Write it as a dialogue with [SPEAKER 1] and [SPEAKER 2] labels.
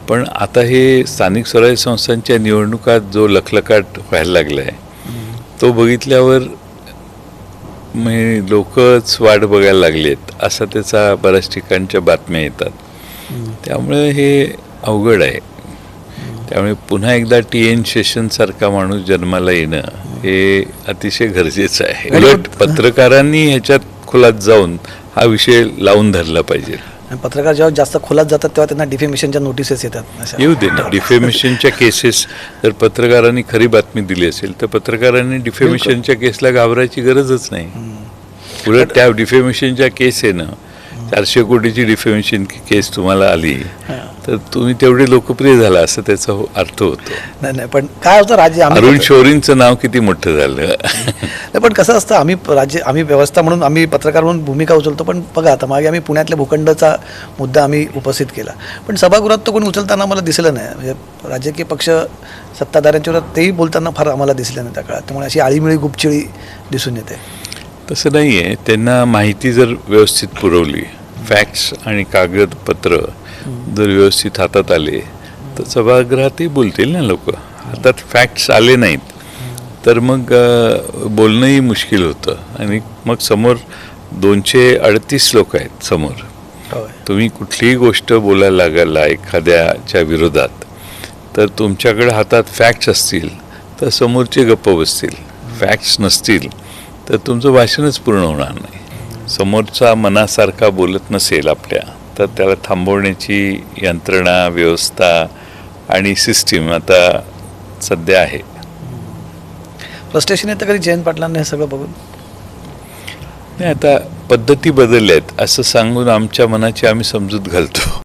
[SPEAKER 1] पण आता हे स्थानिक स्वराज्य संस्थांच्या निवडणुकात जो लखलखाट व्हायला लागला आहे तो बघितल्यावर लोकच वाट बघायला लागलेत असा त्याचा बऱ्याच ठिकाणच्या बातम्या येतात. त्यामुळे हे अवघड आहे. त्यामुळे पुन्हा एकदा TN शेषनसारखा माणूस जन्माला येणं हे अतिशय गरजेचं आहे. उलट पत्रकारांनी ह्याच्यात खोलात जाऊन हा विषय लावून धरला पाहिजे.
[SPEAKER 2] पत्रकार जेव्हा जास्त खोलात जातात तेव्हा त्यांना डिफेमेशनच्या नोटिसेस येतात.
[SPEAKER 1] येऊ दे ना. डिफेमेशनच्या केसेस जर पत्रकारांनी खरी बातमी दिली असेल तर पत्रकारांनी डिफेमेशनच्या केसला घाबरायची गरजच नाही. उलट त्या डिफेमेशनच्या केस आहे ना 400 कोटीची डिफेमेशन केस तुम्हाला आली तर तुम्ही तेवढे लोकप्रिय झाला असं त्याचा अर्थ होतो.
[SPEAKER 2] नाही पण काय होतं राज्य
[SPEAKER 1] अरुण शौरींचं नाव किती मोठं झालं.
[SPEAKER 2] पण कसं असतं आम्ही व्यवस्था म्हणून आम्ही पत्रकार म्हणून भूमिका उचलतो. पण बघा आता मागे आम्ही पुण्यातल्या भूखंडाचा मुद्दा आम्ही उपस्थित केला पण सभागृहात तो कोणी उचलताना आम्हाला दिसलं नाही. म्हणजे राजकीय पक्ष सत्ताधाऱ्यांच्या विरोधात तेही बोलताना फार आम्हाला दिसलं नाही त्या काळात. त्यामुळे अशी आळीमिळी गुपचिळी दिसून येते.
[SPEAKER 1] तसं नाही आहे. त्यांना माहिती जर व्यवस्थित पुरवली फॅक्ट्स आणि कागदपत्र जर व्यवस्थित हातात आले तर सभागृहातही बोलतील ना लोक. हातात फॅक्ट्स आले नाहीत तर मग बोलणंही मुश्किल होतं. आणि मग समोर 238 लोक आहेत समोर. तुम्ही कुठलीही गोष्ट बोलायला लागायला एखाद्याच्या विरोधात तर तुमच्याकडे हातात फॅक्ट्स असतील तर समोरचे गप्प बसतील. फॅक्ट्स नसतील तर तुमचं भाषणच पूर्ण होणार नाही. समोरचा मनासारखा बोलत नसेल आपल्या तर त्याला थांबवण्याची यंत्रणा व्यवस्था आणि सिस्टीम आता सध्या आहे.
[SPEAKER 2] फ्रस्ट्रेशन येतं कधी जयंत पाटलांना हे सगळं बघून?
[SPEAKER 1] नाही आता पद्धती बदलल्या आहेत असं सांगून आमच्या मनाची आम्ही समजूत घालतो.